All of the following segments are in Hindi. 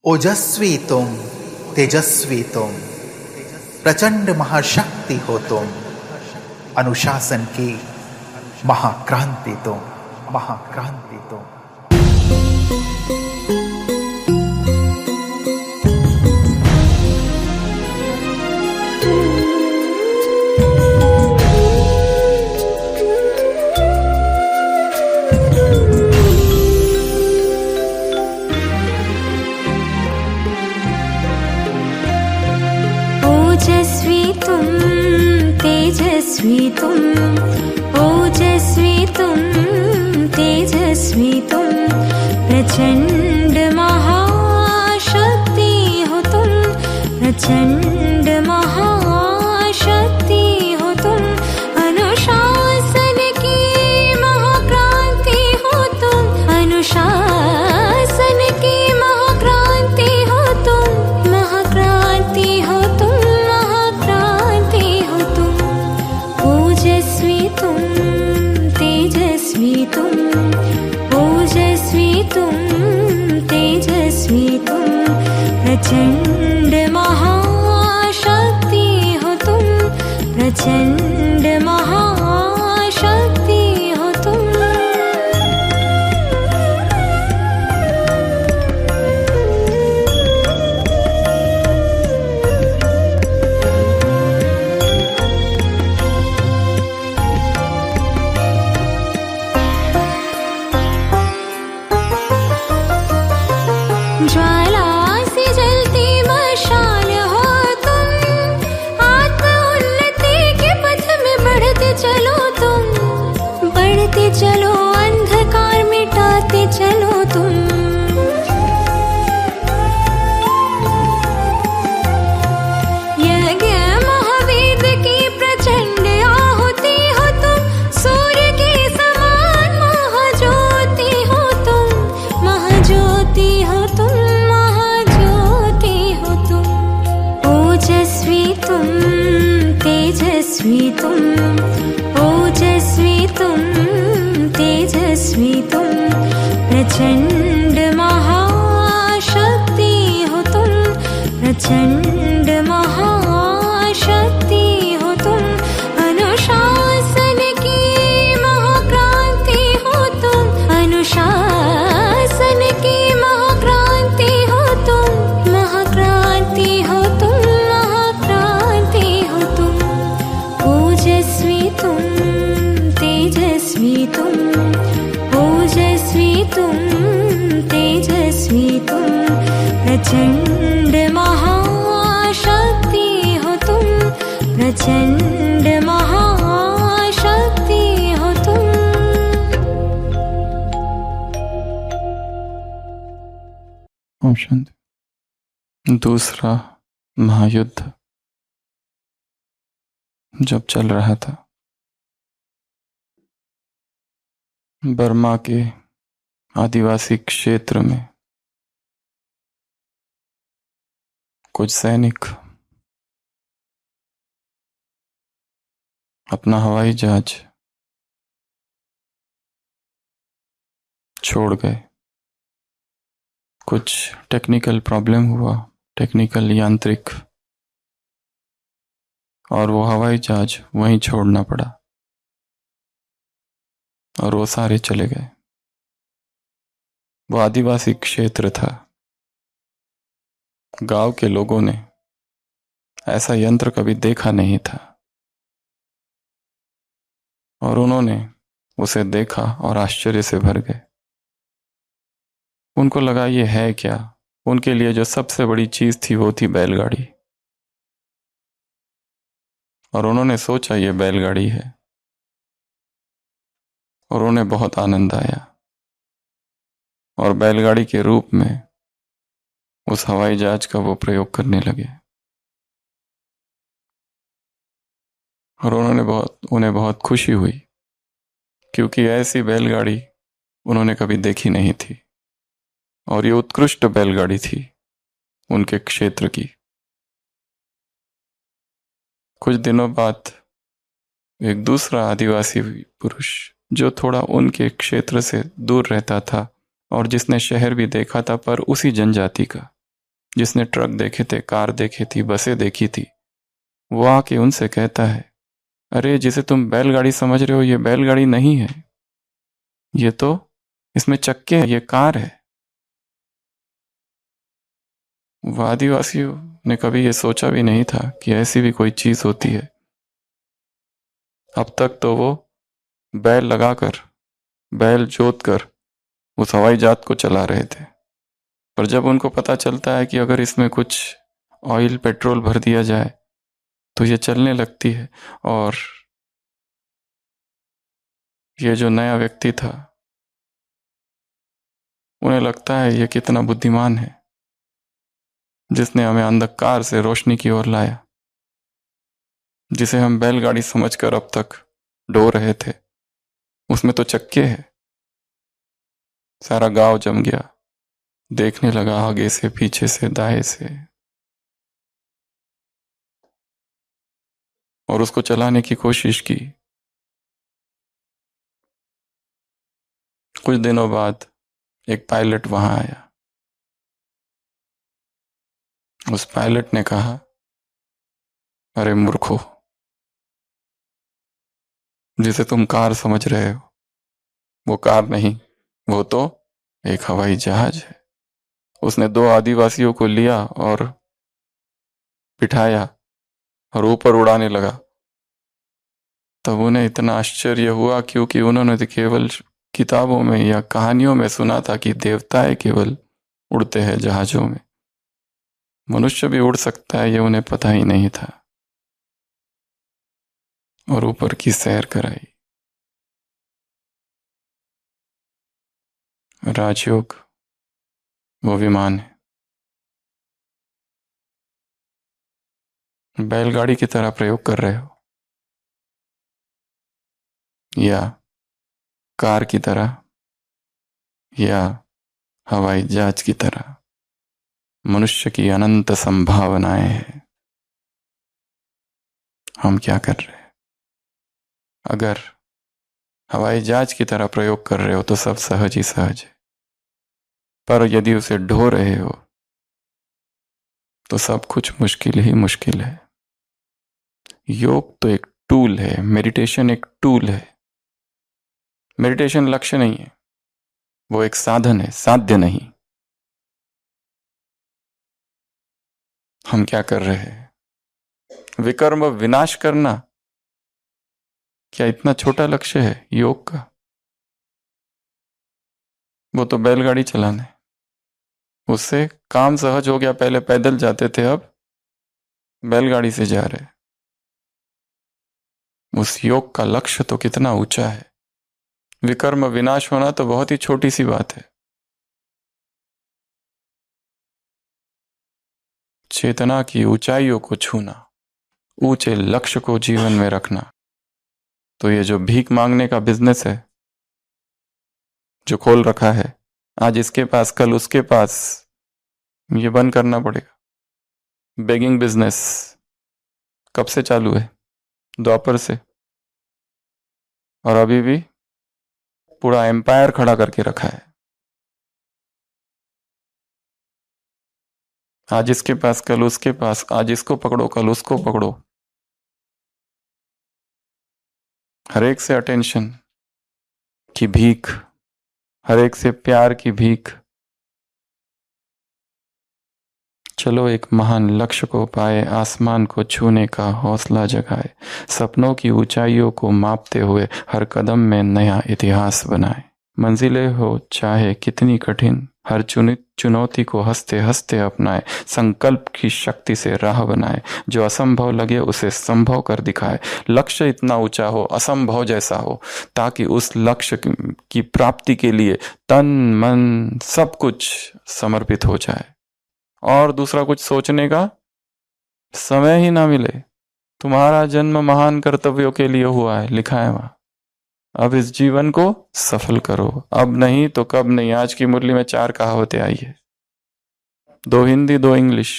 ओजस्वी तुम, तेजस्वी तुम, प्रचंड महाशक्ति हो तुम, अनुशासन की महाक्रांति तुम, महाक्रांति तुम। ओजस्वी तुम, तेजस्वी तुम, ओजस्वी तुम, तेजस्वी तुम, प्रचंड महाशक्ति हो तुम, प्रचंड महाशक्ति हो तुम, अनुशासन की महाक्रांति हो तुम, अनुशासन की महाक्रांति हो तुम, महाक्रांति हो तुम, महाक्रांति हो तुम। ओजस्वी तुम, तेजस्वी तुम, ओजस्वी तुम, तेजस्वी तुम, प्रचंड महाशक्ति हो तुम, प्रचंड महाशक्ति हो तुम। ज्वाला सी जलती मशाल हो तुम, आत्म उन्नति के पथ में बढ़ते चलो तुम, बढ़ते चलो, अंधकार मिटाते चलो तुम। यज्ञ महावेद की प्रचंड आहुति हो तुम, सूर्य के समान महाज्योति हो तुम, महाज्योति हो तुम, महाज्योति हो तुम। ओजस्वी तुम, तेजस्वी तुम, ओजस्वी तुम, तेजस्वी तुम, प्रचंड महाशक्ति हो तुम, प्रचंड महाशक्ति हो तुम, अनुशासन की महाक्रांति हो तुम, अनुशासन की महाक्रांति हो तुम, महाक्रांति हो तुम, महाक्रांति हो तुम। ओजस्वी तुम, तेजस्वी तुम, ओजस्वी तुम, तेजस्वी तुम, प्रचंड महाशक्ति हो तुम, प्रचंड महाशक्ति हो तुम। ओम शांति। दूसरा महायुद्ध जब चल रहा था, बर्मा के आदिवासी क्षेत्र में कुछ सैनिक अपना हवाई जहाज छोड़ गए। कुछ टेक्निकल प्रॉब्लम हुआ, टेक्निकल यांत्रिक, और वो हवाई जहाज वहीं छोड़ना पड़ा और वो सारे चले गए। वो आदिवासी क्षेत्र था। गांव के लोगों ने ऐसा यंत्र कभी देखा नहीं था और उन्होंने उसे देखा और आश्चर्य से भर गए। उनको लगा ये है क्या। उनके लिए जो सबसे बड़ी चीज थी वो थी बैलगाड़ी, और उन्होंने सोचा ये बैलगाड़ी है, और उन्हें बहुत आनंद आया और बैलगाड़ी के रूप में उस हवाई जहाज का वो प्रयोग करने लगे। और उन्हें बहुत खुशी हुई, क्योंकि ऐसी बैलगाड़ी उन्होंने कभी देखी नहीं थी और ये उत्कृष्ट बैलगाड़ी थी उनके क्षेत्र की। कुछ दिनों बाद एक दूसरा आदिवासी पुरुष, जो थोड़ा उनके क्षेत्र से दूर रहता था और जिसने शहर भी देखा था पर उसी जनजाति का, जिसने ट्रक देखे थे, कार देखी थी, बसें देखी थी, वो आके उनसे कहता है, अरे जिसे तुम बैलगाड़ी समझ रहे हो ये बैलगाड़ी नहीं है, ये तो इसमें चक्के हैं, ये कार है। वो आदिवासियों ने कभी ये सोचा भी नहीं था कि ऐसी भी कोई चीज होती है। अब तक तो वो बैल लगाकर, बैल जोत कर उस हवाई जहाज को चला रहे थे, पर जब उनको पता चलता है कि अगर इसमें कुछ ऑयल पेट्रोल भर दिया जाए तो ये चलने लगती है, और ये जो नया व्यक्ति था उन्हें लगता है ये कितना बुद्धिमान है जिसने हमें अंधकार से रोशनी की ओर लाया। जिसे हम बैलगाड़ी समझकर अब तक ढो रहे थे उसमें तो चक्के हैं। सारा गांव जम गया, देखने लगा आगे से, पीछे से, दाएं से, और उसको चलाने की कोशिश की। कुछ दिनों बाद एक पायलट वहां आया। उस पायलट ने कहा, अरे मूर्खो, जिसे तुम कार समझ रहे हो वो कार नहीं, वो तो एक हवाई जहाज है। उसने 2 आदिवासियों को लिया और बिठाया और ऊपर उड़ाने लगा। तब उन्हें इतना आश्चर्य हुआ, क्योंकि उन्होंने तो केवल किताबों में या कहानियों में सुना था कि देवताएं केवल उड़ते हैं जहाजों में, मनुष्य भी उड़ सकता है, ये उन्हें पता ही नहीं था। और ऊपर की सैर कराई। राजयोग वो विमान है। बैलगाड़ी की तरह प्रयोग कर रहे हो या कार की तरह या हवाई जहाज की तरह, मनुष्य की अनंत संभावनाएं हैं। हम क्या कर रहे हैं? अगर हवाई जहाज की तरह प्रयोग कर रहे हो तो सब सहज ही सहज है, पर यदि उसे ढो रहे हो तो सब कुछ मुश्किल ही मुश्किल है। योग तो एक टूल है, मेडिटेशन एक टूल है। मेडिटेशन लक्ष्य नहीं है, वो एक साधन है, साध्य नहीं। हम क्या कर रहे हैं? विकर्म विनाश करना, क्या इतना छोटा लक्ष्य है योग का? वो तो बैलगाड़ी चलाना है, उससे काम सहज हो गया। पहले पैदल जाते थे, अब बैलगाड़ी से जा रहे। उस योग का लक्ष्य तो कितना ऊंचा है। विकर्म विनाश होना तो बहुत ही छोटी सी बात है। चेतना की ऊंचाइयों को छूना, ऊंचे लक्ष्य को जीवन में रखना, तो ये जो भीख मांगने का बिजनेस है जो खोल रखा है, आज इसके पास कल उसके पास, ये बंद करना पड़ेगा। बेगिंग बिजनेस कब से चालू है? द्वापर से, और अभी भी पूरा एम्पायर खड़ा करके रखा है। आज इसके पास कल उसके पास, आज इसको पकड़ो कल उसको पकड़ो, हर एक से अटेंशन की भीख, हर एक से प्यार की भीख। चलो एक महान लक्ष्य को पाए, आसमान को छूने का हौसला जगाए, सपनों की ऊंचाइयों को मापते हुए हर कदम में नया इतिहास बनाए। मंजिलें हो चाहे कितनी कठिन, हर चुनौती को हंसते हंसते अपनाए, संकल्प की शक्ति से राह बनाए, जो असंभव लगे उसे संभव कर दिखाए। लक्ष्य इतना ऊंचा हो, असंभव जैसा हो, ताकि उस लक्ष्य की प्राप्ति के लिए तन मन सब कुछ समर्पित हो जाए और दूसरा कुछ सोचने का समय ही ना मिले। तुम्हारा जन्म महान कर्तव्यों के लिए हुआ है, लिखा है वहां। अब इस जीवन को सफल करो, अब नहीं तो कब नहीं। आज की मुरली में 4 कहावतें आई है, 2 हिंदी 2 इंग्लिश।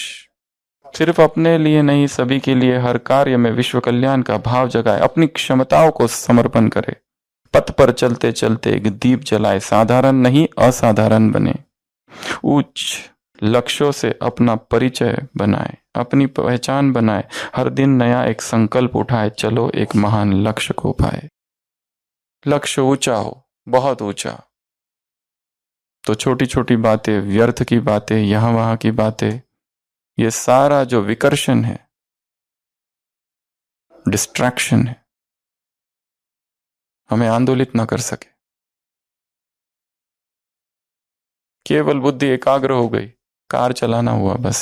सिर्फ अपने लिए नहीं, सभी के लिए, हर कार्य में विश्व कल्याण का भाव जगाए, अपनी क्षमताओं को समर्पण करे, पथ पर चलते चलते एक दीप जलाए, साधारण नहीं असाधारण बने, उच्च लक्ष्यों से अपना परिचय बनाए, अपनी पहचान बनाए, हर दिन नया एक संकल्प उठाए, चलो एक महान लक्ष्य को पाए। लक्ष्य ऊंचा हो, बहुत ऊंचा, तो छोटी छोटी बातें, व्यर्थ की बातें, यहां वहां की बातें, ये सारा जो विकर्षण है, डिस्ट्रैक्शन है, हमें आंदोलित ना कर सके। केवल बुद्धि एकाग्र हो गई, कार चलाना हुआ बस।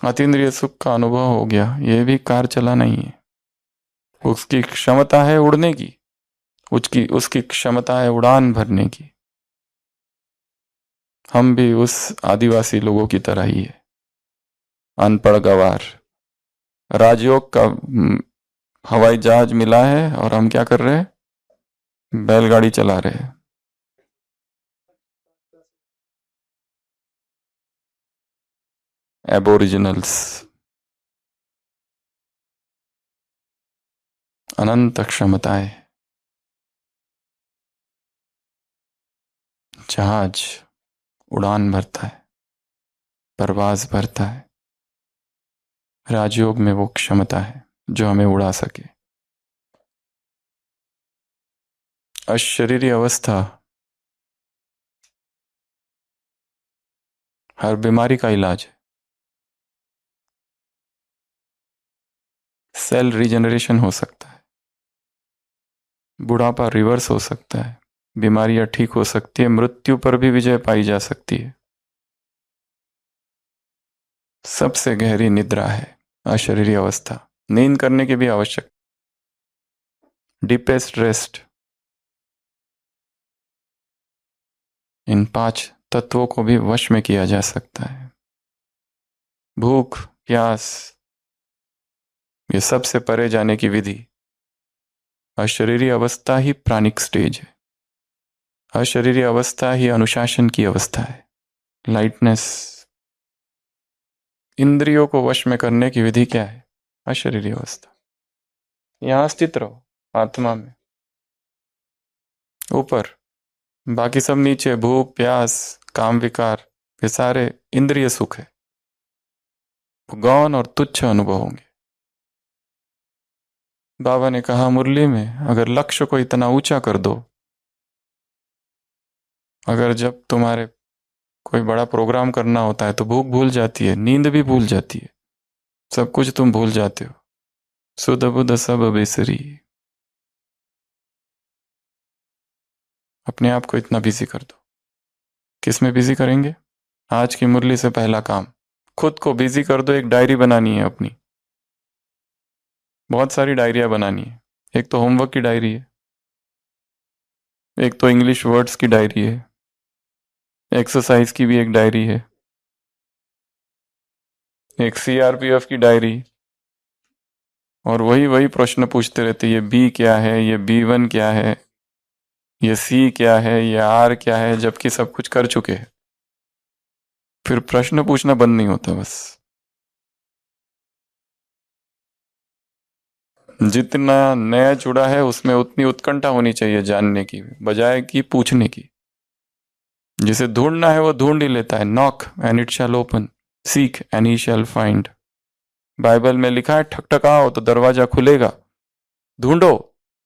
अतीन्द्रिय सुख का अनुभव हो गया, यह भी कार चलाना ही है। उसकी क्षमता है उड़ने की, उसकी क्षमता है उड़ान भरने की। हम भी उस आदिवासी लोगों की तरह ही है, अनपढ़ गवार। राजयोग का हवाई जहाज मिला है और हम क्या कर रहे हैं? बैलगाड़ी चला रहे हैं। एबोरिजिनल्स, अनंत क्षमताएं। जहाज उड़ान भरता है, परवाज भरता है। राजयोग में वो क्षमता है जो हमें उड़ा सके। अशरीरी अवस्था हर बीमारी का इलाज है। सेल रीजनरेशन हो सकता है, बुढ़ापा रिवर्स हो सकता है, बीमारियां ठीक हो सकती है, मृत्यु पर भी विजय पाई जा सकती है। सबसे गहरी निद्रा है अशरीरी अवस्था, नींद करने की भी आवश्यक। डीपेस्ट रेस्ट, इन 5 तत्वों को भी वश में किया जा सकता है। भूख, प्यास, ये सबसे परे जाने की विधि। अशरीरी अवस्था ही प्राणिक स्टेज है, अशरीरी अवस्था ही अनुशासन की अवस्था है, लाइटनेस। इंद्रियों को वश में करने की विधि क्या है? अशरीरी अवस्था। यहां स्थित रहो, आत्मा में, ऊपर, बाकी सब नीचे। भूख, प्यास, काम विकार, ये सारे इंद्रिय सुख है, गौण और तुच्छ अनुभव होंगे। बाबा ने कहा मुरली में, अगर लक्ष्य को इतना ऊंचा कर दो, अगर जब तुम्हारे कोई बड़ा प्रोग्राम करना होता है तो भूख भूल जाती है, नींद भी भूल जाती है, सब कुछ तुम भूल जाते हो, सुध बुध सब बेसरी। अपने आप को इतना बिजी कर दो। किस में बिजी करेंगे? आज की मुरली से पहला काम, खुद को बिजी कर दो। एक डायरी बनानी है अपनी, बहुत सारी डायरियां बनानी है। एक तो होमवर्क की डायरी है, एक तो इंग्लिश वर्ड्स की डायरी है, एक्सरसाइज की भी एक डायरी है, एक सीआरपीएफ की डायरी। और वही प्रश्न पूछते रहते, ये बी क्या है, ये B1 क्या है, ये सी क्या है, ये आर क्या है, जबकि सब कुछ कर चुके हैं। फिर प्रश्न पूछना बंद नहीं होता। बस जितना नया जुड़ा है उसमें उतनी उत्कंठा होनी चाहिए जानने की, बजाय कि पूछने की। जिसे ढूंढना है वो ढूंढ ही लेता है। Knock and it shall open, seek and he shell find. Bible में लिखा है ठकठकाओ तो दरवाजा खुलेगा, ढूंढो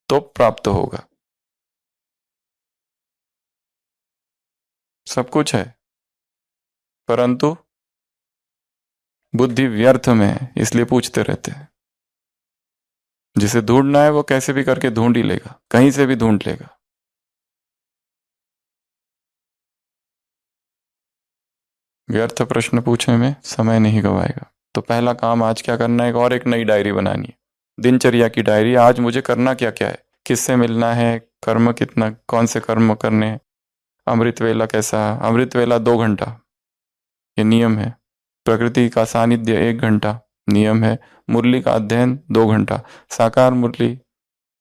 तो प्राप्त होगा। सब कुछ है, परंतु बुद्धि व्यर्थ में है, इसलिए पूछते रहते हैं। जिसे ढूंढना है वो कैसे भी करके ढूंढ ही लेगा, कहीं से भी ढूंढ लेगा। व्यर्थ प्रश्न पूछने में समय नहीं गवाएगा। तो पहला काम आज क्या करना है? और एक नई डायरी बनानी है, दिनचर्या की डायरी। आज मुझे करना क्या क्या है, किससे मिलना है, कर्म कितना, कौन से कर्म करने हैं, अमृत वेला कैसा, अमृत वेला 2 घंटा, ये नियम है। प्रकृति का सानिध्य 1 घंटा, नियम है। मुरली का अध्ययन 2 घंटा, साकार मुरली,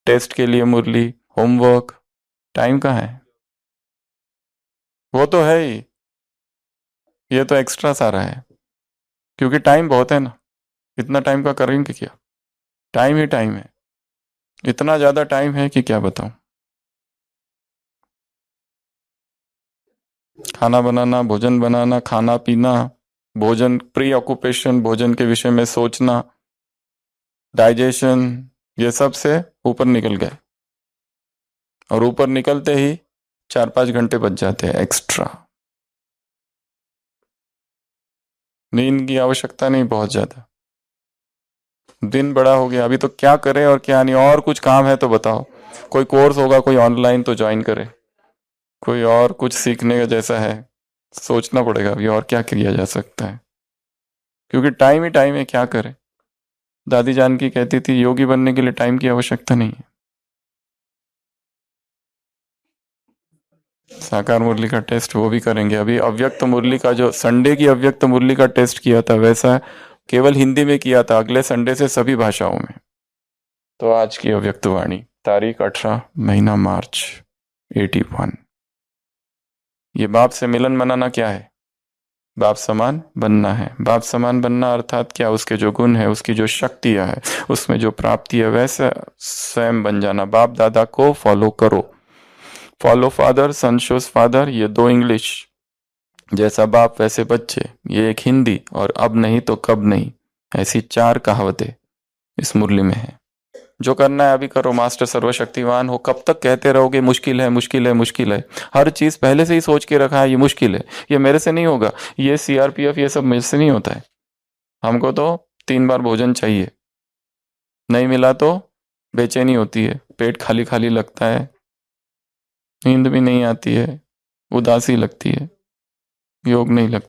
टेस्ट के लिए मुरली, होमवर्क। टाइम कहाँ है? वो तो है ही, ये तो एक्स्ट्रा सारा है, क्योंकि टाइम बहुत है ना। इतना टाइम का करेंगे क्या? टाइम ही टाइम है, इतना ज्यादा टाइम है कि क्या बताऊं। खाना बनाना, भोजन बनाना, खाना पीना, भोजन, प्री ऑक्यूपेशन, भोजन के विषय में सोचना, डाइजेशन, ये सब से ऊपर निकल गए। और ऊपर निकलते ही 4-5 घंटे बच जाते हैं एक्स्ट्रा। नींद की आवश्यकता नहीं बहुत ज्यादा। दिन बड़ा हो गया, अभी तो क्या करें और क्या नहीं। और कुछ काम है तो बताओ, कोई कोर्स होगा कोई ऑनलाइन तो ज्वाइन करे, कोई और कुछ सीखने का जैसा है, सोचना पड़ेगा अभी और क्या किया जा सकता है, क्योंकि टाइम ही टाइम है, क्या करें। दादी जानकी कहती थी योगी बनने के लिए टाइम की आवश्यकता नहीं है। साकार मुरली का टेस्ट वो भी करेंगे अभी। अव्यक्त मुरली का, जो संडे की अव्यक्त मुरली का टेस्ट किया था वैसा केवल हिंदी में किया था, अगले संडे से सभी भाषाओं में। तो आज की अव्यक्त वाणी, तारीख 18 महीना मार्च 81। ये बाप से मिलन मनाना क्या है? बाप समान बनना है। बाप समान बनना अर्थात क्या? उसके जो गुण है, उसकी जो शक्तियां है, उसमें जो प्राप्ति है वैसे स्वयं बन जाना। बाप दादा को फॉलो करो। फॉलो फादर, सन शोज फादर, ये 2 इंग्लिश। जैसा बाप वैसे बच्चे, ये एक हिंदी। और अब नहीं तो कब नहीं, ऐसी 4 कहावतें इस मुरली में है। जो करना है अभी करो। मास्टर सर्वशक्तिवान हो, कब तक कहते रहोगे मुश्किल है मुश्किल है मुश्किल है? हर चीज पहले से ही सोच के रखा है, ये मुश्किल है, ये मेरे से नहीं होगा, ये सीआरपीएफ ये सब मेरे से नहीं होता है। हमको तो 3 बार भोजन चाहिए, नहीं मिला तो बेचैनी होती है, पेट खाली खाली लगता है, नींद भी नहीं आती है, उदासी लगती है, योग नहीं लगता।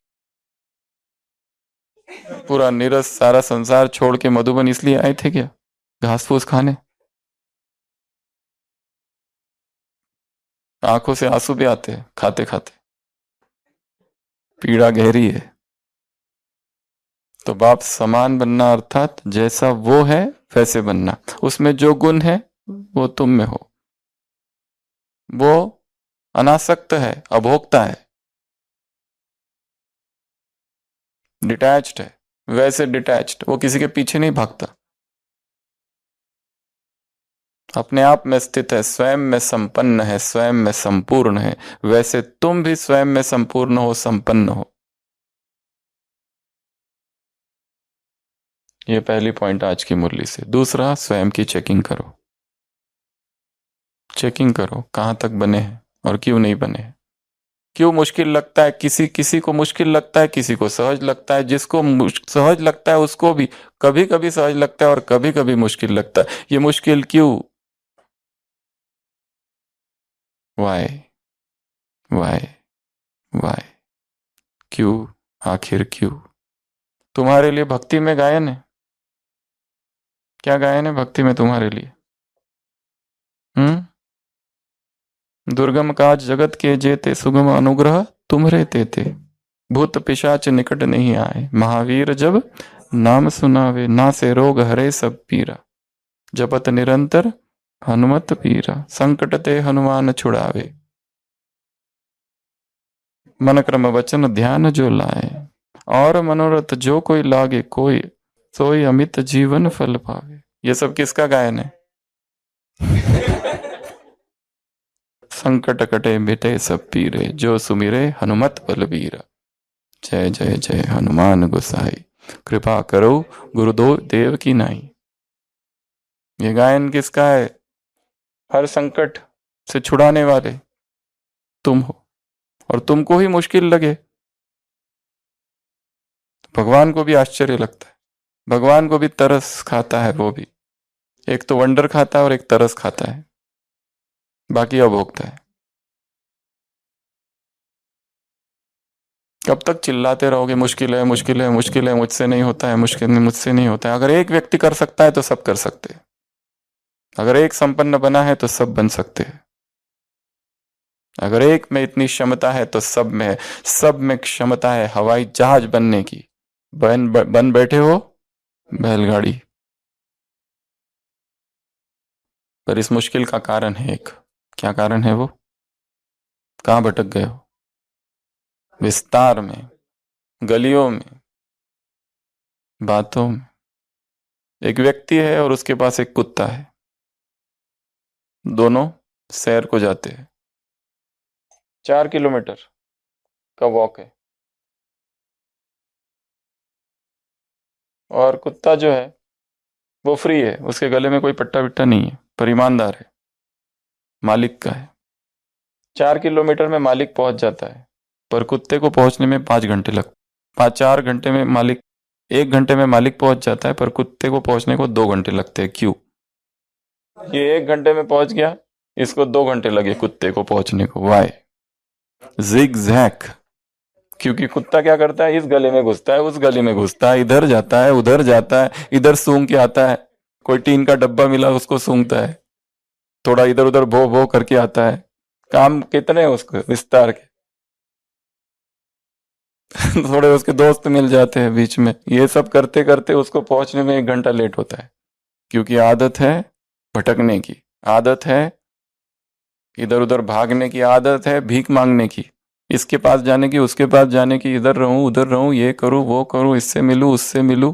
पूरा नीरस सारा संसार छोड़ के मधुबन इसलिए आए थे क्या? घास फूस खाने? आंखों से आंसू भी आते हैं खाते खाते, पीड़ा गहरी है। तो बाप समान बनना अर्थात जैसा वो है वैसे बनना। उसमें जो गुण है वो तुम में हो। वो अनासक्त है, अभोक्ता है, डिटैच्ड है, वैसे डिटैच्ड, वो किसी के पीछे नहीं भागता, अपने आप में स्थित है, स्वयं में संपन्न है, स्वयं में संपूर्ण है। वैसे तुम भी स्वयं में संपूर्ण हो, संपन्न हो। ये पहली पॉइंट आज की मुरली से। दूसरा, स्वयं की चेकिंग करो। चेकिंग करो कहाँ तक बने हैं और क्यों नहीं बने हैं। क्यों मुश्किल लगता है? किसी किसी को मुश्किल लगता है, किसी को सहज लगता है। जिसको सहज लगता है उसको भी कभी कभी सहज लगता है और कभी कभी मुश्किल लगता है। ये मुश्किल क्यों? वाई वाई वाई, क्यों, आखिर क्यों? तुम्हारे लिए भक्ति में गायन है। क्या गायन है भक्ति में तुम्हारे लिए? दुर्गम काज जगत के जेते, सुगम अनुग्रह तुम्हरे तेते। भूत पिशाच निकट नहीं आए, महावीर जब नाम सुनावे। ना से रोग हरे सब पीरा, जपत निरंतर हनुमत पीरा। संकट ते हनुमान छुड़ावे, मन क्रम वचन ध्यान जो लाए। और मनोरथ जो कोई लागे कोई, सोई अमित जीवन फल पावे। ये सब किसका गायन है? संकट कटे मिटे सब पीरे, जो सुमिरे हनुमत बलबीरा। जय जय जय हनुमान गोसाई, कृपा करो गुरुदेव देव की नाई। ये गायन किसका है? हर संकट से छुड़ाने वाले तुम हो। और तुमको ही मुश्किल लगे, भगवान को भी आश्चर्य लगता है। भगवान को भी तरस खाता है। वो भी एक तो वंडर खाता है और एक तरस खाता है, बाकी अभोक्ता है। कब तक चिल्लाते रहोगे मुश्किल है मुश्किल है मुश्किल है, मुझसे नहीं होता है, मुश्किल है मुझसे नहीं होता है? अगर एक व्यक्ति कर सकता है तो सब कर सकते हैं। अगर एक संपन्न बना है तो सब बन सकते हैं। अगर एक में इतनी क्षमता है तो सब में है। सब में क्षमता है हवाई जहाज बनने की। बन बैठे हो बैलगाड़ी। पर इस मुश्किल का कारण है एक। क्या कारण है वो? कहां भटक गए हो? विस्तार में, गलियों में, बातों में। एक व्यक्ति है और उसके पास एक कुत्ता है, दोनों सैर को जाते हैं 4 किलोमीटर। का वॉक है। और कुत्ता जो है वो फ्री है, उसके गले में कोई पट्टा विट्टा नहीं है, पर ईमानदार है, मालिक का है। 4 किलोमीटर में मालिक पहुंच जाता है, पर कुत्ते को पहुंचने में 5 घंटे लग 4 घंटे में मालिक 1 घंटे में मालिक पहुंच जाता है, पर कुत्ते को पहुंचने को 2 घंटे लगते हैं। क्यों? ये 1 घंटे में पहुंच गया, इसको 2 घंटे लगे कुत्ते को पहुंचने को। वाई? Zigzag. क्योंकि कुत्ता क्या करता है, इस गली में घुसता है, उस गली में घुसता है, इधर जाता है, उधर जाता है, इधर सूंघ के आता है, कोई टीन का डब्बा मिला उसको सूंघता है, थोड़ा इधर उधर भो भो करके आता है। काम कितने हैं उसको विस्तार के। थोड़े उसके दोस्त मिल जाते हैं बीच में, ये सब करते करते उसको पहुंचने में 1 घंटा लेट होता है। क्योंकि आदत है भटकने की, आदत है इधर उधर भागने की, आदत है भीख मांगने की, इसके पास जाने की, उसके पास जाने की, इधर रहूं उधर रहूं, ये करूं वो करूं, इससे मिलूं उससे मिलूं।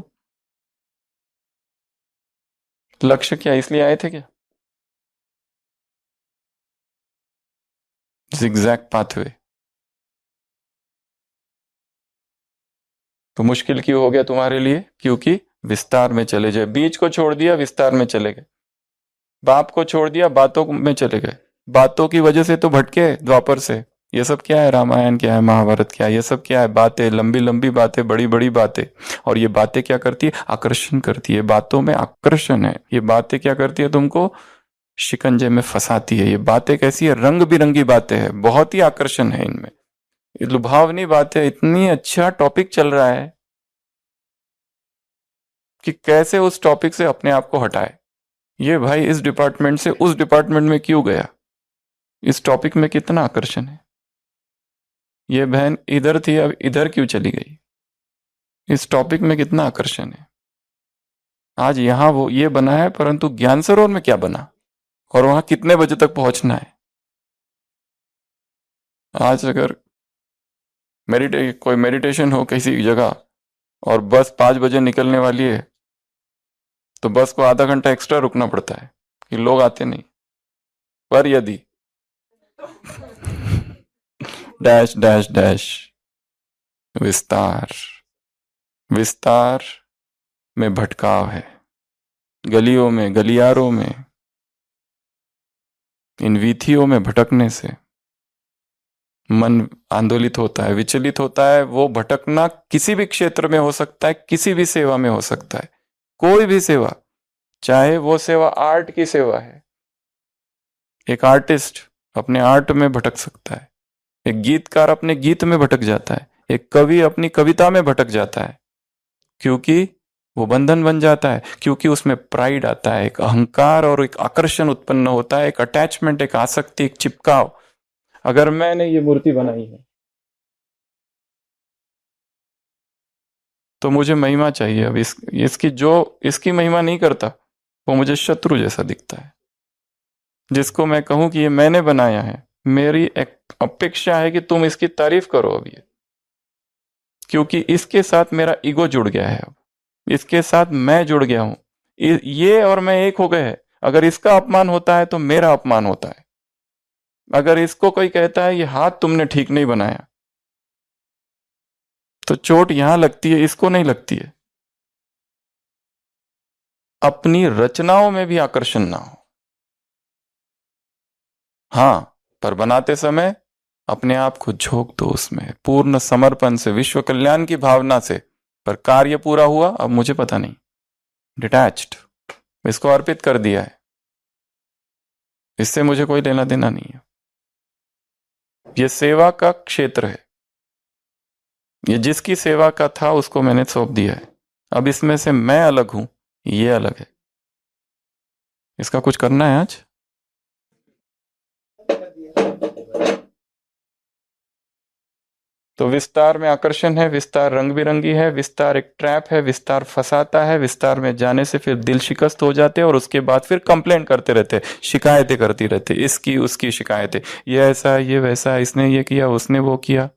लक्ष्य क्या इसलिए आए थे क्या? Zigzag pathway. तो मुश्किल क्यों हो गया तुम्हारे लिए? क्योंकि विस्तार में चले जाए। बीच को छोड़ दिया, विस्तार में चले गए। बाप को छोड़ दिया, बातों में चले गए। बातों की वजह से तो भटके द्वापर से। ये सब क्या है? रामायण क्या है, महाभारत क्या है, ये सब क्या है? बातें, लंबी लंबी बातें, बड़ी बड़ी बातें। और ये बातें क्या करती है? आकर्षण करती है। बातों में आकर्षण है। ये बातें क्या करती है? तुमको शिकंजे में फंसाती है। ये बातें कैसी है? रंग बिरंगी बातें हैं, बहुत ही आकर्षण है इनमें, लुभावनी बातें। इतनी अच्छा टॉपिक चल रहा है कि कैसे उस टॉपिक से अपने आप को हटाए। ये भाई इस डिपार्टमेंट से उस डिपार्टमेंट में क्यों गया? इस टॉपिक में कितना आकर्षण है। ये बहन इधर थी, अब इधर क्यों चली गई? इस टॉपिक में कितना आकर्षण है। आज यहां वो ये बना है, परंतु ज्ञान सरोवर में क्या बना, और वहां कितने बजे तक पहुंचना है। आज अगर कोई मेडिटेशन हो किसी जगह और बस 5 बजे निकलने वाली है, तो बस को आधा घंटा एक्स्ट्रा रुकना पड़ता है कि लोग आते नहीं। पर यदि डैश डैश डैश विस्तार, विस्तार में भटकाव है, गलियों में, गलियारों में, इन वीथियों में भटकने से मन आंदोलित होता है, विचलित होता है। वो भटकना किसी भी क्षेत्र में हो सकता है, किसी भी सेवा में हो सकता है, कोई भी सेवा, चाहे वो सेवा आर्ट की सेवा है। एक आर्टिस्ट अपने आर्ट में भटक सकता है, एक गीतकार अपने गीत में भटक जाता है, एक कवि अपनी कविता में भटक जाता है, क्योंकि वो बंधन बन जाता है, क्योंकि उसमें प्राइड आता है, एक अहंकार और एक आकर्षण उत्पन्न होता है, एक अटैचमेंट, एक आसक्ति, एक चिपकाव। अगर मैंने ये मूर्ति बनाई है तो मुझे महिमा चाहिए। अब इसकी जो इसकी महिमा नहीं करता वो मुझे शत्रु जैसा दिखता है। जिसको मैं कहूं कि ये मैंने बनाया है, मेरी एक अपेक्षा है कि तुम इसकी तारीफ करो अब ये, क्योंकि इसके साथ मेरा ईगो जुड़ गया है, अब इसके साथ मैं जुड़ गया हूं। ये और मैं एक हो गए हैं। अगर इसका अपमान होता है तो मेरा अपमान होता है। अगर इसको कोई कहता है ये हाथ तुमने ठीक नहीं बनाया, तो चोट यहां लगती है, इसको नहीं लगती है। अपनी रचनाओं में भी आकर्षण ना हो। हां, पर बनाते समय अपने आप को झोंक दो उसमें पूर्ण समर्पण से, विश्व कल्याण की भावना से। पर कार्य पूरा हुआ, अब मुझे पता नहीं, डिटैच्ड, इसको अर्पित कर दिया है, इससे मुझे कोई लेना देना नहीं है। ये सेवा का क्षेत्र है, ये जिसकी सेवा का था उसको मैंने सौंप दिया है। अब इसमें से मैं अलग हूं, ये अलग है। इसका कुछ करना है आज। तो विस्तार में आकर्षण है, विस्तार रंग बिरंगी है, विस्तार एक ट्रैप है, विस्तार फंसाता है। विस्तार में जाने से फिर दिल शिकस्त हो जाते हैं और उसके बाद फिर कंप्लेंट करते रहते, शिकायतें करती रहते, इसकी उसकी शिकायतें, ये ऐसा ये वैसा, इसने ये किया उसने वो किया।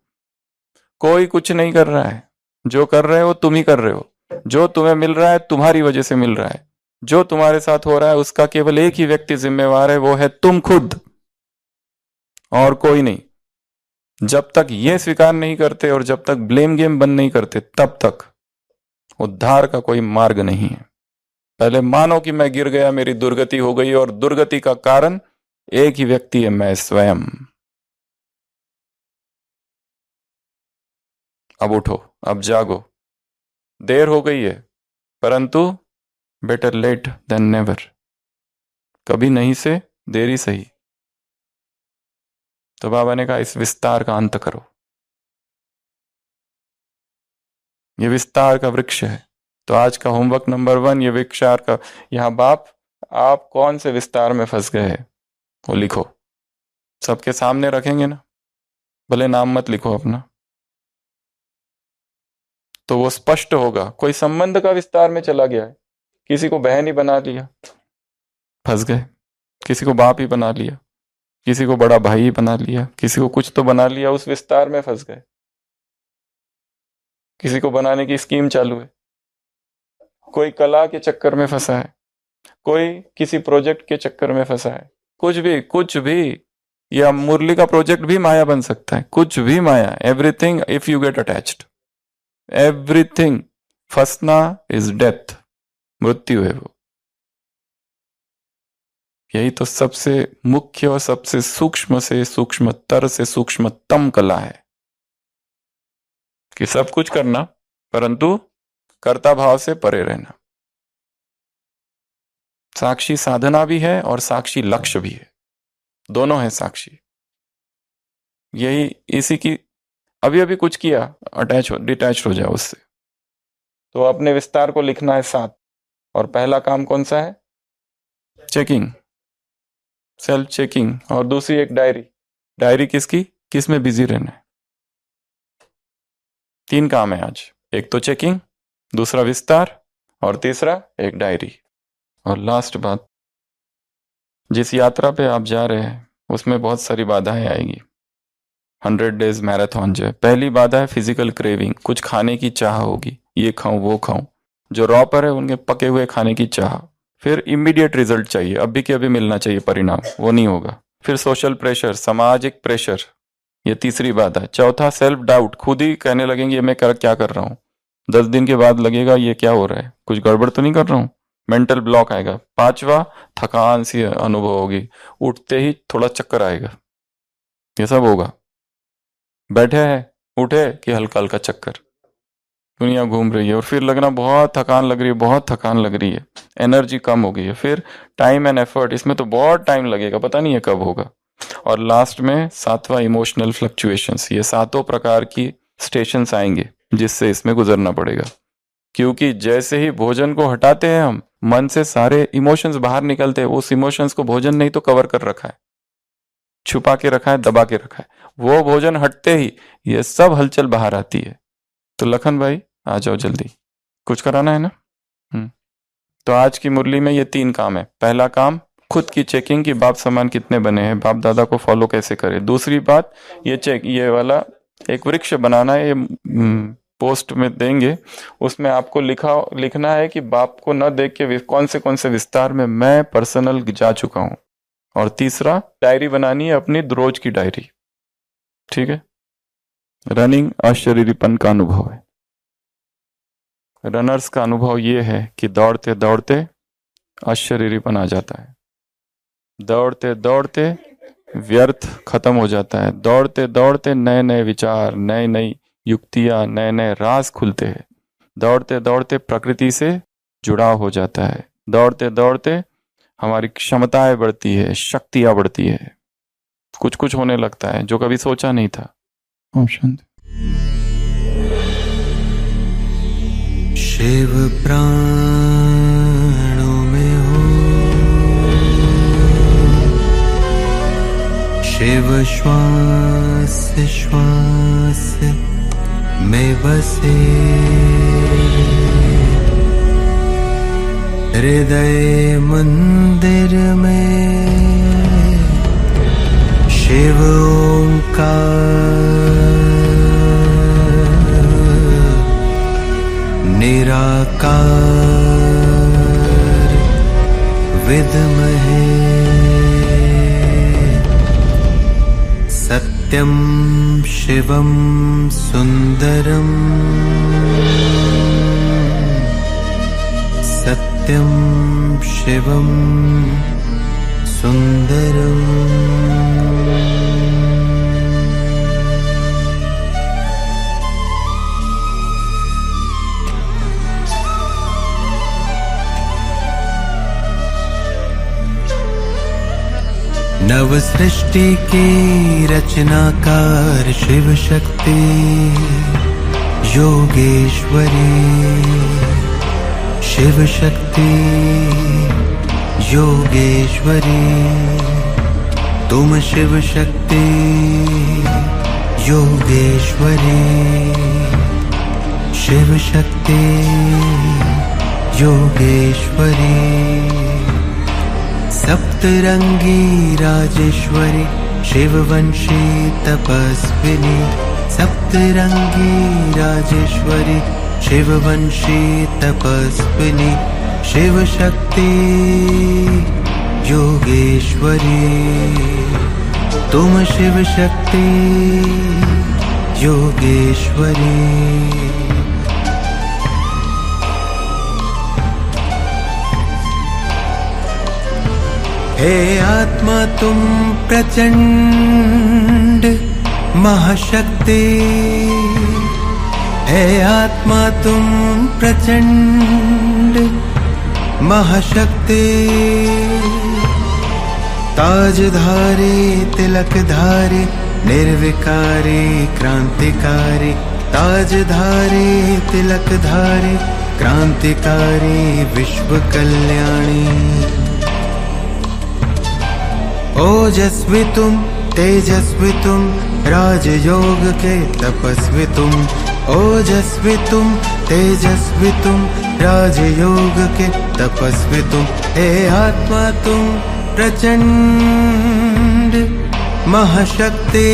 कोई कुछ नहीं कर रहा है, जो कर रहे हो तुम ही कर रहे हो। जो तुम्हें मिल रहा है तुम्हारी वजह से मिल रहा है। जो तुम्हारे साथ हो रहा है उसका केवल एक ही व्यक्ति जिम्मेवार है, वो है तुम खुद, और कोई नहीं। जब तक ये स्वीकार नहीं करते और जब तक ब्लेम गेम बंद नहीं करते, तब तक उद्धार का कोई मार्ग नहीं है। पहले मानो कि मैं गिर गया, मेरी दुर्गति हो गई, और दुर्गति का कारण एक ही व्यक्ति है, मैं स्वयं। अब उठो, अब जागो। देर हो गई है, परंतु बेटर लेट देन नेवर। कभी नहीं से देरी सही। तो बाबा ने कहा इस विस्तार का अंत करो। ये विस्तार का वृक्ष है। तो आज का होमवर्क नंबर 1, ये विस्तार का। यहां बाप, आप कौन से विस्तार में फंस गए हैं वो लिखो। सबके सामने रखेंगे ना, भले नाम मत लिखो अपना, तो वो स्पष्ट होगा। कोई संबंध का विस्तार में चला गया है, किसी को बहन ही बना लिया, फंस गए। किसी को बाप ही बना लिया, किसी को बड़ा भाई ही बना लिया, किसी को कुछ तो बना लिया, उस विस्तार में फंस गए। किसी को बनाने की स्कीम चालू है, कोई कला के चक्कर में फंसा है, कोई किसी प्रोजेक्ट के चक्कर में फंसा है। कुछ भी, या मुरली का प्रोजेक्ट भी माया बन सकता है, कुछ भी माया। Everything if you get attached, everything. फंसना इज डेथ, मृत्यु है वो। यही तो सबसे मुख्य और सबसे सूक्ष्म से सूक्ष्मतर से सूक्ष्मतम कला है, कि सब कुछ करना परंतु कर्ता भाव से परे रहना। साक्षी साधना भी है और साक्षी लक्ष्य भी है, दोनों है साक्षी। यही इसी की, अभी अभी कुछ किया, डिटैच हो जाओ उससे। तो अपने विस्तार को लिखना है 7। और पहला काम कौन सा है? Checking, self checking. और दूसरी एक डायरी। डायरी किसकी? किस में बिजी रहना है। 3 काम है आज, एक तो चेकिंग, दूसरा विस्तार, और तीसरा एक डायरी। और लास्ट बात, जिस यात्रा पे आप जा रहे हैं उसमें बहुत सारी बाधाएं आएगी। 100 डेज मैराथन जो है, पहली बाधा है फिजिकल क्रेविंग, कुछ खाने की चाह होगी, ये खाऊं वो खाऊं। जो रॉपर है उनके पके हुए खाने की चाह। फिर इमीडिएट रिजल्ट चाहिए, अभी के अभी मिलना चाहिए परिणाम, वो नहीं होगा। फिर सोशल प्रेशर, सामाजिक प्रेशर, ये तीसरी बात है। चौथा सेल्फ डाउट, खुद ही कहने लगेंगे मैं क्या कर रहा हूँ। 10 दिन के बाद लगेगा ये क्या हो रहा है, कुछ गड़बड़ तो नहीं कर रहा हूँ, मेंटल ब्लॉक आएगा। 5वां थकान सी अनुभव होगी, उठते ही थोड़ा चक्कर आएगा, ये सब होगा। बैठे हैं, उठे कि हल्का हल्का चक्कर, दुनिया घूम रही है, और फिर लगना बहुत थकान लग रही है, बहुत थकान लग रही है, एनर्जी कम हो गई है। फिर टाइम एंड एफर्ट, इसमें तो बहुत टाइम लगेगा, पता नहीं है कब होगा। और लास्ट में 7वां इमोशनल फ्लक्चुएशंस। ये 7 प्रकार की स्टेशंस आएंगे जिससे इसमें गुजरना पड़ेगा। क्योंकि जैसे ही भोजन को हटाते हैं हम, मन से सारे इमोशंस बाहर निकलते हैं। उस इमोशंस को भोजन नहीं तो कवर कर रखा है, छुपा के रखा है, दबा के रखा है। वो भोजन हटते ही ये सब हलचल बाहर आती है। तो लखन भाई आ जाओ जल्दी, कुछ कराना है ना। तो आज की मुरली में ये 3 काम है। पहला काम खुद की चेकिंग की, बाप समान कितने बने हैं, बाप दादा को फॉलो कैसे करें। दूसरी बात ये वाला एक वृक्ष बनाना है, ये पोस्ट में देंगे, उसमें आपको लिखना है कि बाप को न देख के कौन से विस्तार में मैं पर्सनल जा चुका हूं। और तीसरा डायरी बनानी है, अपनी रोज की डायरी। ठीक है। रनिंग अशरीरीपन का अनुभव है। रनर्स का अनुभव ये है कि दौड़ते दौड़ते अशरीरीपन आ जाता है, दौड़ते दौड़ते व्यर्थ खत्म हो जाता है, दौड़ते दौड़ते नए नए विचार, नई नई युक्तियां, नए नए राज खुलते हैं, दौड़ते दौड़ते प्रकृति से जुड़ाव हो जाता है, दौड़ते दौड़ते हमारी क्षमताएं बढ़ती है, शक्तियां बढ़ती है, कुछ कुछ होने लगता है जो कभी सोचा नहीं था। ओम शांति। शिव प्राणों में हो, शिव श्वास श्वास में बसे, हृदय मंदिर में शिव ओंकार, निराकार विद्महे सत्यं शिवं सुन्दरम् सत्यं शिवं सुन्दरम् नव सृष्टि की रचनाकार शिव शक्ति योगेश्वरी शिव शक्ति योगेश्वरी तुम शिव शक्ति योगेश्वरी शिव शक्ति योगेश्वरी सप्तरंगी राजेश्वरी शिववंशी तपस्विनी सप्तरंगी राजेश्वरी शिववंशी तपस्विनी शिव शक्ति योगेश्वरी तुम शिव शक्ति योगेश्वरी हे आत्मा तुम प्रचंड महाशक्ति हे आत्मा तुम प्रचंड महाशक्ति ताजधारी तिलकधारी निर्विकारी क्रांतिकारी ताजधारी तिलकधारी क्रांतिकारी विश्व कल्याणी ओजस्वी तुम तेजस्वी तुम राजयोग के तपस्वी तुम ओजस्वी तुम तेजस्वी तुम राजयोग के तपस्वी तुम हे आत्मा तुम प्रचंड महाशक्ति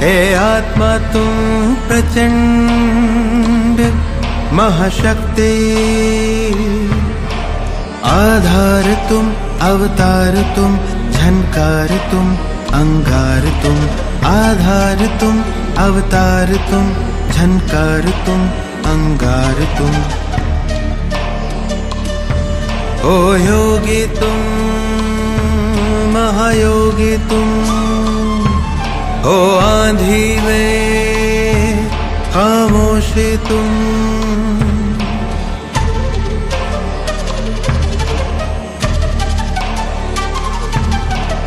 हे आत्मा तुम प्रचंड महाशक्ति आधार तुम अवतार तुम झनकार तुम अंगार तुम आधार तुम अवतार तुम झनकार तुम अंगार तुम ओ योगी तुम महायोगी तुम ओ आंधी में खामोशी तुम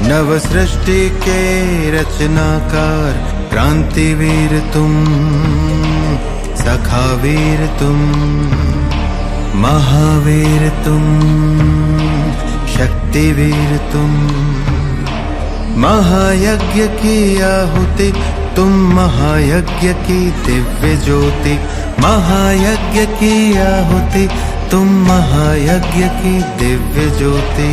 नव सृष्टि के रचनाकार क्रांतिवीर तुम सखावीर तुम महावीर तुम शक्तिवीर तुम महायज्ञ की आहुति तुम महायज्ञ की दिव्य ज्योति महायज्ञ की आहुति तुम महायज्ञ की दिव्य ज्योति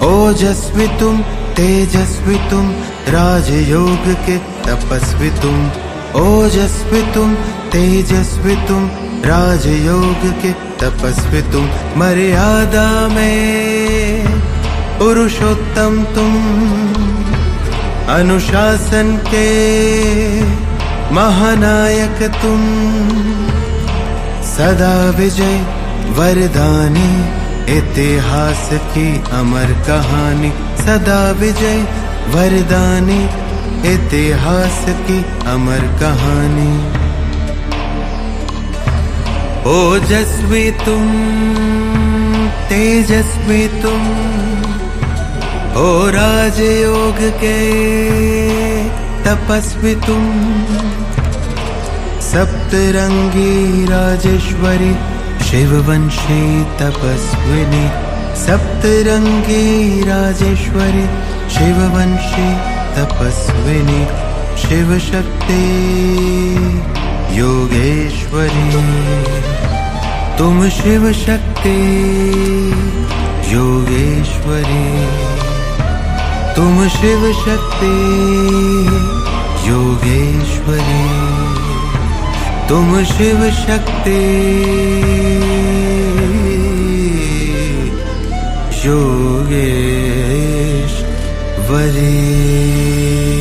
ओजस्वी तुम तेजस्वी तुम राजयोग के तपस्वी तुम ओजस्वी तुम तेजस्वी तुम राजयोग के तपस्वी तुम मर्यादा में पुरुषोत्तम तुम अनुशासन के महानायक तुम सदा विजय वरदानी इतिहास की अमर कहानी सदा विजय वरदानी इतिहास की अमर कहानी ओजस्वी तुम तेजस्वी तुम ओ राजयोग के तपस्वी तुम सप्तरंगी राजेश्वरी शिववंशी तपस्विनी सप्तरंगी राजेश्वरी शिववंशी तपस्विनी शिव शक्ति योगेश्वरी तुम शिव शक्ति योगेश्वरी तुम शिव शक्ति योगेश्वरी तुम शिव शक्ति योगेश्वरी ईश्वरी।